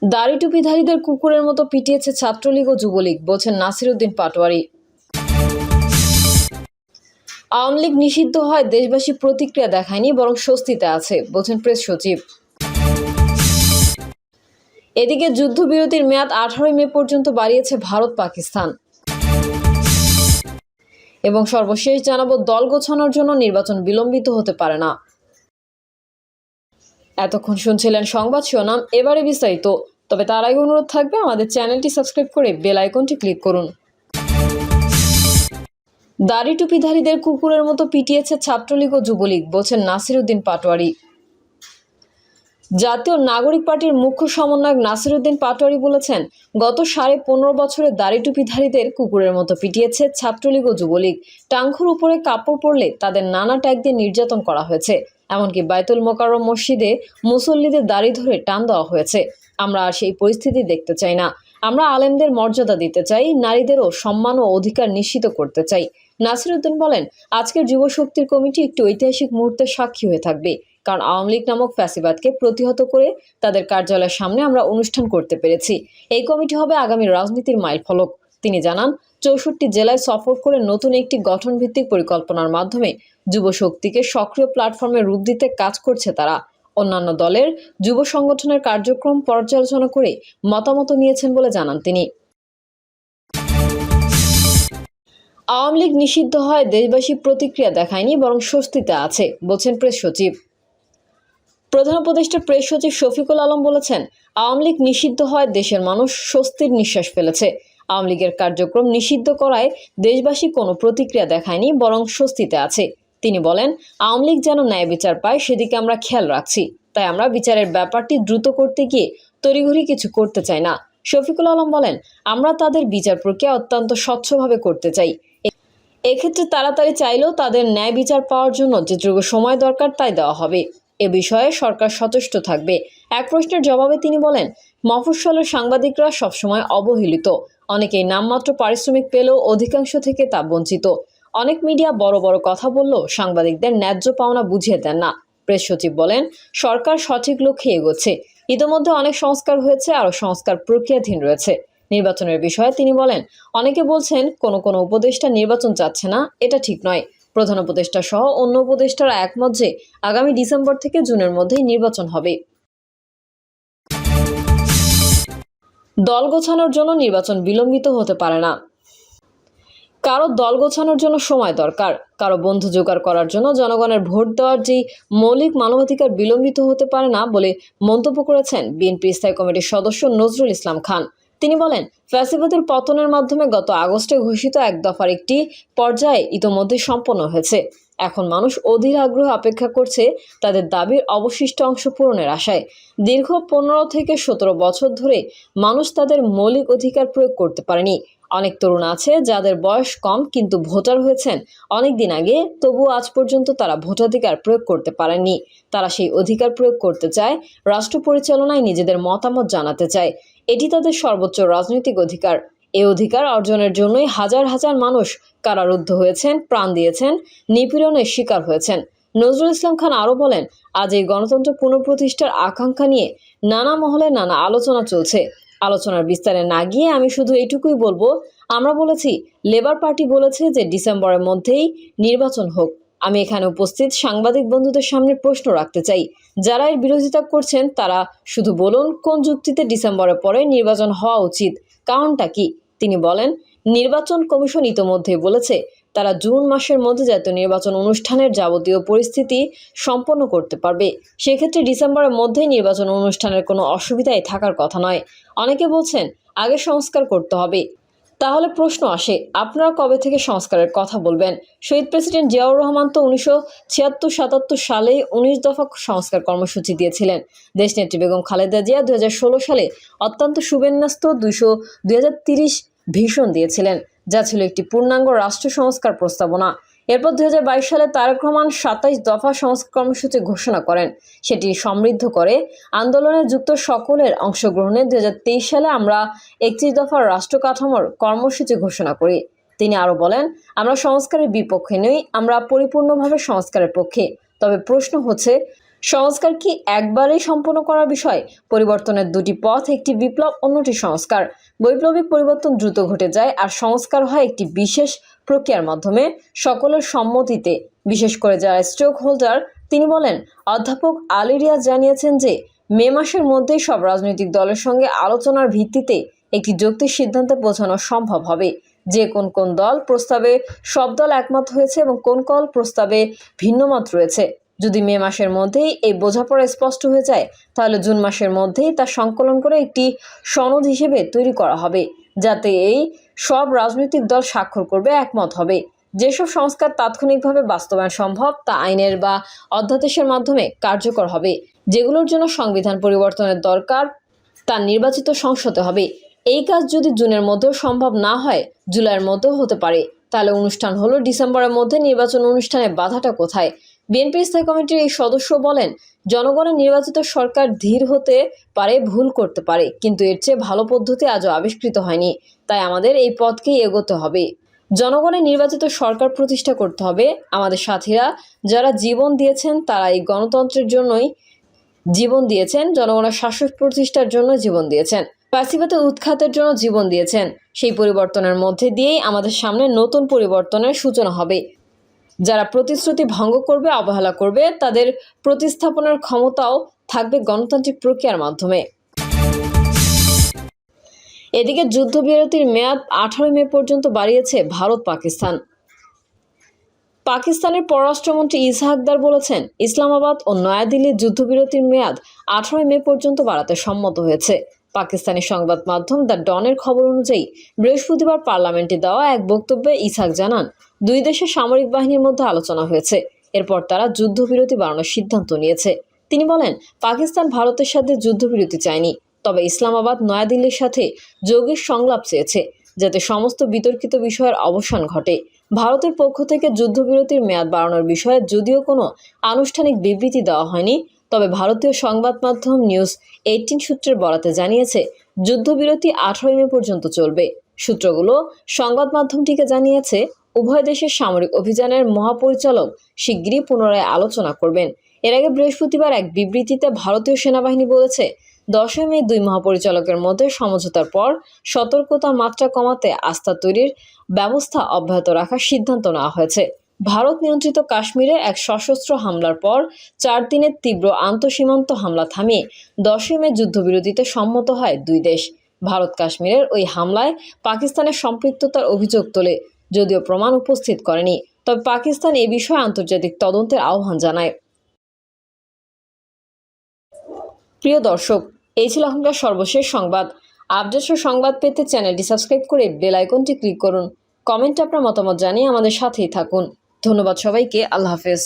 দাড়ি টুপিধারীদের কুকুরের মতো পিটিয়েছে ছাত্রলীগ ও যুবলীগ, বলছেন নাসিরউদ্দিন পাটোয়ারি। আওয়ামী লীগ নিষিদ্ধ হয় দেশবাসী প্রতিক্রিয়া দেখায়নি, বরং স্বস্তিতে আছে, বলছেন প্রেস সচিব। এদিকে যুদ্ধবিরতির মেয়াদ 18 মে পর্যন্ত বাড়িয়েছে ভারত পাকিস্তান। এবং সর্বশেষ জানাবো, দল গোছানোর জন্য নির্বাচন বিলম্বিত হতে পারে না। এতক্ষণ শুনছিলেন সংবাদ শিরোনাম, এবারে বিস্তারিত। তবে তার আগে অনুরোধ থাকবে আমাদের চ্যানেলটি সাবস্ক্রাইব করে বেল আইকনটি ক্লিক করুন। দাড়ি টুপিধারীদের কুকুরের মতো পিটিয়েছে ছাত্রলীগ ও যুবলীগ, বলছেন নাসিরউদ্দিন পাটোয়ারি। জাতীয় নাগরিক পার্টির মুখ্য সমন্বয়ক নাসিরউদ্দিন পাটোয়ারি বলেছেন, গত 15.5 বছরে দাড়ি টুপিধারীদের কুকুরের মতো পিটিয়েছে ছাত্রলীগ ও যুবলীগ। টাঙ্গুর উপরে কাপড় পরলে তাদের নানা ট্যাগ দিয়ে নির্যাতন করা হয়েছে। এমনকি বাইতুল মোকাররম মসজিদে মুসল্লিদের দাড়ি ধরে টান দেওয়া হয়েছে। আমরা আর সেই পরিস্থিতি দেখতে চাই না। আমরা আলেমদের মর্যাদা দিতে চাই, নারীদেরও সম্মান ও অধিকার নিশ্চিত করতে চাই। নাসিরউদ্দিন বলেন, আজকের যুব শক্তির কমিটি একটি ঐতিহাসিক মুহূর্তের সাক্ষী হয়ে থাকবে, কারণ আওয়ামী লীগ নামক ফ্যাসিবাদকে প্রতিহত করে তাদের কার্যালয়ের সামনে আমরা অনুষ্ঠান করতে পেরেছি। এই কমিটি হবে আগামী রাজনীতির মাইলফলক। তিনি জানান, 64 জেলায় সফর করে নতুন একটি গঠনভিত্তিক পরিকল্পনার মাধ্যমে যুব শক্তিকে সক্রিয় প্ল্যাটফর্মে রূপ দিতে কাজ করছে তারা। অন্যান্য দলের যুব সংগঠনের কার্যক্রম পর্যালোচনা করে মতামত নিয়েছেন বলে জানান তিনি। আওয়ামী লীগ নিষিদ্ধ হয় দেশবাসী প্রতিক্রিয়া দেখায়নি, বরং স্বস্তিতে আছে, বলছেন প্রেস সচিব। প্রধান উপদেষ্টা প্রেস সচিব শফিকুল আলম বলেছেন, আওয়ামী লীগ নিষিদ্ধ হয় দেশের মানুষ স্বস্তির নিঃশ্বাস ফেলেছে। আওয়ামী লীগের কার্যক্রম নিষিদ্ধ করায় দেশবাসী কোনো প্রতিক্রিয়া দেখায়নি, বরং স্বস্তিতে আছে। তিনি বলেন, আওয়ামী লীগ যেন ন্যায় বিচার পায় সেদিকে আমরা খেয়াল রাখছি। তাই আমরা বিচারের ব্যাপারটি দ্রুত করতে গিয়ে তড়িঘড়ি কিছু করতে চাই না। শফিকুল আলম বলেন, আমরা তাদের বিচার প্রক্রিয়া অত্যন্ত স্বচ্ছভাবে করতে চাই। এক্ষেত্রে তাড়াতাড়ি চাইলেও তাদের ন্যায় বিচার পাওয়ার জন্য যেটুকু সময় দরকার তাই দেওয়া হবে। এ বিষয়ে সরকার সচেষ্ট থাকবে। এক প্রশ্নের জবাবে তিনি বলেন, মফস্বলের সাংবাদিকরা সবসময় অবহেলিত। অনেকেই নামমাত্র পারিশ্রমিক পেলেও অধিকাংশ থেকে তা বঞ্চিত। অনেক মিডিয়া বড় বড় কথা বললেও সাংবাদিকদের ন্যায্য পাওনা বুঝিয়ে দেন না। প্রেস সচিব বলেন, সরকার সঠিক লক্ষ্যে এগোচ্ছে। ইতোমধ্যে অনেক সংস্কার হয়েছে, আরও সংস্কার প্রক্রিয়াধীন রয়েছে। নির্বাচনের বিষয়ে তিনি বলেন, অনেকে বলছেন কোনো উপদেষ্টা নির্বাচন চাচ্ছে না, এটা ঠিক নয়। প্রধান উপদেষ্টা সহ অন্য উপদেষ্টারা একমত যে আগামী ডিসেম্বর থেকে জুনের মধ্যেই নির্বাচন হবে। দল গোছানোর জন্য নির্বাচন বিলম্বিত হতে পারে না। কারো দল গোছানোর জন্য সময় দরকার, কারো বন্ধু জোগাড় করার জন্য জনগণের ভোট দেওয়ার যেই মৌলিক মানবাধিকার বিলম্বিত হতে পারে না বলে মন্তব্য করেছেন বিএনপি স্থায়ী কমিটির সদস্য নজরুল ইসলাম খান। তিনি বলেন, ফ্যাসিবাদের পতনের মাধ্যমে গত আগস্টে ঘোষিত এক দফার একটি পর্যায়ে ইতোমধ্যে সম্পন্ন হয়েছে। এখন মানুষ অধীর আগ্রহে অপেক্ষা করছে তাদের দাবির অবশিষ্ট অংশ পূরণের আশায়। দীর্ঘ 15 থেকে 17 বছর ধরে মানুষ তাদের মৌলিক অধিকার প্রয়োগ করতে পারেনি। অনেক তরুণ আছে যাদের বয়স কম কিন্তু ভোটার হয়েছেন অনেক দিন আগে, তবুও আজ পর্যন্ত তারা ভোটাধিকার প্রয়োগ করতে পারেননি। তারা সেই অধিকার প্রয়োগ করতে চায়, রাষ্ট্র পরিচালনায় নিজেদের মতামত জানাতে চায়। এটি তাদের সর্বোচ্চ রাজনৈতিক অধিকার। এই অধিকার অর্জনের জন্যই হাজার হাজার মানুষ কারারুদ্ধ হয়েছেন, প্রাণ দিয়েছেন, নিপীড়নের শিকার হয়েছেন। নজরুল ইসলাম খান আরও বলেন, আজ এই গণতন্ত্র পুনঃপ্রতিষ্ঠার আকাঙ্ক্ষা নিয়ে নানা মহলে নানা আলোচনা চলছে। আলোচনার বিস্তারে না গিয়ে আমি শুধু এইটুকুই বলবো, আমরা বলেছি, লেবার পার্টি বলেছে যে ডিসেম্বরের মধ্যেই নির্বাচন হোক। আমি এখানে উপস্থিত সাংবাদিক বন্ধুদের সামনে প্রশ্ন রাখতে চাই, যারা এর বিরোধিতা করছেন তারা শুধু বলুন কোন যুক্তিতে ডিসেম্বরের পরে নির্বাচন হওয়া উচিত, কারণটা কি। তিনি বলেন, নির্বাচন কমিশন ইতোমধ্যেই বলেছে তারা জুন মাসের মধ্যে জাতীয় নির্বাচন অনুষ্ঠানের যাবতীয় পরিস্থিতি সম্পন্ন করতে পারবে। সেক্ষেত্রে ডিসেম্বরের মধ্যেই নির্বাচন অনুষ্ঠানের কোনো অসুবিধাই থাকার কথা নয়। অনেকে বলছেন আগে সংস্কার করতে হবে। তাহলে প্রশ্ন আসে, আপনারা কবে থেকে সংস্কারের কথা বলবেন? শহীদ প্রেসিডেন্ট জিয়াউর রহমান তো 1976-77 সালে 19 দফা সংস্কার কর্মসূচি দিয়েছিলেন। দেশনেত্রী বেগম খালেদা জিয়া 2016 সালে অত্যন্ত সুবিন্যস্ত 2030 ভিশন দিয়েছিলেন, যা ছিল একটি পূর্ণাঙ্গ রাষ্ট্র সংস্কার প্রস্তাবনা। এরপর 2022 সালে তারেক রহমান 27 দফা সংস্কার কর্মসূচি ঘোষণা করেন। সেটি সমৃদ্ধ করে আন্দোলনে যুক্ত সকলের অংশগ্রহণে 2023 সালে আমরা 31 দফার রাষ্ট্র কাঠামোর কর্মসূচি ঘোষণা করি। তিনি আরও বলেন, আমরা সংস্কারের বিপক্ষে নই, আমরা পরিপূর্ণভাবে সংস্কারের পক্ষে। তবে প্রশ্ন হচ্ছে, সংস্কার কি একবারেই সম্পন্ন করার বিষয়? পরিবর্তনের দুটি পথ, একটি বিপ্লব, অন্যটি সংস্কার। বৈপ্লবিক পরিবর্তন দ্রুত ঘটে যায়, আর সংস্কার হয় একটি বিশেষ প্রক্রিয়ার মাধ্যমে, সকলের সম্মতিতে, বিশেষ করে যারা স্টেক হোল্ডার। তিনি বলেন, অধ্যাপক আলী রিয়াজ জানিয়েছেন যে মে মাসের মধ্যেই সব রাজনৈতিক দলের সঙ্গে আলোচনার ভিত্তিতে একটি যৌক্তিক সিদ্ধান্তে পৌঁছানো সম্ভব হবে, যে কোন কোন দল প্রস্তাবে সব দল একমত হয়েছে এবং কোন কোন প্রস্তাবে ভিন্নমত রয়েছে। যদি মে মাসের মধ্যেই এই বোঝাপড়া স্পষ্ট হয়ে যায়, তাহলে জুন মাসের মধ্যেই তা সংকলন করে একটি সনদ হিসেবে তৈরি করা হবে, যাতে এই সব রাজনৈতিক দল স্বাক্ষর করবে, একমত হবে। যেসব সংস্কার তাৎক্ষণিকভাবে বাস্তবায়ন সম্ভব তা আইনের বা অধ্যাদেশের মাধ্যমে কার্যকর হবে। যেগুলোর জন্য সংবিধান পরিবর্তনের দরকার তা নির্বাচিত সংসদে হবে। এই কাজ যদি জুনের মধ্যেও সম্ভব না হয়, জুলাইয়ের মধ্যেও হতে পারে। তাহলে অনুষ্ঠান হলো ডিসেম্বরের মধ্যে। নির্বাচন অনুষ্ঠানে বাধাটা কোথায়? বিএনপি স্থায়ী কমিটির এই সদস্য বলেন, জনগণের নির্বাচিত সরকার ধীর হতে পারে, ভুল করতে পারে, কিন্তু এর চেয়ে ভালো পদ্ধতি আজও আবিষ্কৃত হয়নি। তাই আমাদের এই পথকেই এগোতে হবে। জনগণের নির্বাচিত সরকার প্রতিষ্ঠা করতে হবে। আমাদের সাথীরা যারা জীবন দিয়েছেন, তারা এই গণতন্ত্রের জন্যই জীবন দিয়েছেন, জনগণের শাসন প্রতিষ্ঠার জন্য জীবন দিয়েছেন, ফ্যাসিবাদে উৎখাতের জন্য জীবন দিয়েছেন। সেই পরিবর্তনের মধ্যে দিয়েই আমাদের সামনে নতুন পরিবর্তনের সূচনা হবে। যারা প্রতিশ্রুতি ভঙ্গ করবে, অবহেলা করবে, তাদের প্রতিস্থাপনের ক্ষমতাও থাকবে গণতান্ত্রিক প্রক্রিয়ার মাধ্যমে। এদিকে যুদ্ধবিরতির মেয়াদ 18 মে পর্যন্ত বাড়িয়েছে ভারত পাকিস্তান। পাকিস্তানের পররাষ্ট্রমন্ত্রী ইসহাকদার বলেছেন, ইসলামাবাদ ও নয়াদিল্লির যুদ্ধবিরতির মেয়াদ 18 মে পর্যন্ত বাড়াতে সম্মত হয়েছে। পাকিস্তানি সংবাদ মাধ্যম দ্য ডনের খবর অনুযায়ী বৃহস্পতিবার পার্লামেন্টে দেওয়া এক বক্তব্যে ইসহাক জানান, দুই দেশের সামরিক বাহিনীর মধ্যে আলোচনা হয়েছে। এরপর তারা যুদ্ধবিরতি বাড়ানোর সিদ্ধান্ত নিয়েছে। তিনি বলেন, পাকিস্তান ভারতের সাথে যুদ্ধবিরতি চায়নি, তবে ইসলামাবাদ নয়াদিল্লির সাথে যৌগিক সংলাপ চেয়েছে, যাতে সমস্ত বিতর্কিত বিষয়ের অবসান ঘটে। ভারতের পক্ষ থেকে যুদ্ধবিরতির মেয়াদ বাড়ানোর বিষয়ে যদিও কোনো আনুষ্ঠানিক বিবৃতি দেওয়া হয়নি, তবে ভারতীয় সংবাদ মাধ্যম নিউজ 18 সূত্রের বরাতে জানিয়েছে, যুদ্ধবিরতি 18 মে পর্যন্ত চলবে। সূত্রগুলো সংবাদ মাধ্যমটিকে জানিয়েছে, উভয় দেশের সামরিক অভিযানের মহাপরিচালক শিগগিরই পুনরায় আলোচনা করবেন। এর আগে বৃহস্পতিবার এক বিবৃতিতে ভারতীয় সেনাবাহিনী বলেছে, 10 মে দুই মহাপরিচালকের মধ্যে সমঝোতার পর সতর্কতার মাত্রা কমাতে আস্থা তৈরির ব্যবস্থা অব্যাহত রাখার সিদ্ধান্ত নেওয়া হয়েছে। ভারত নিয়ন্ত্রিত কাশ্মীরে এক সশস্ত্র হামলার পর 4 দিনের তীব্র আন্তঃসীমান্ত হামলা থামিয়ে 10 মে যুদ্ধবিরতিতে সম্মত হয় দুই দেশ। ভারত কাশ্মীরের ওই হামলায় পাকিস্তানের সম্পৃক্ততার অভিযোগ তোলে, যদিও প্রমাণ উপস্থিত করেনি। তবে পাকিস্তান এ বিষয়ে আন্তর্জাতিক তদন্তের আহ্বান জানায়। প্রিয় দর্শক, এই ছিল এখনকার সর্বশেষ সংবাদ। আপডেট সংবাদ পেতে চ্যানেলটি সাবস্ক্রাইব করে বেল আইকনটি ক্লিক করুন। কমেন্টে আপনার মতামত জানিয়ে আমাদের সাথেই থাকুন। ধন্যবাদ সবাইকে। আল্লাহ হাফেজ।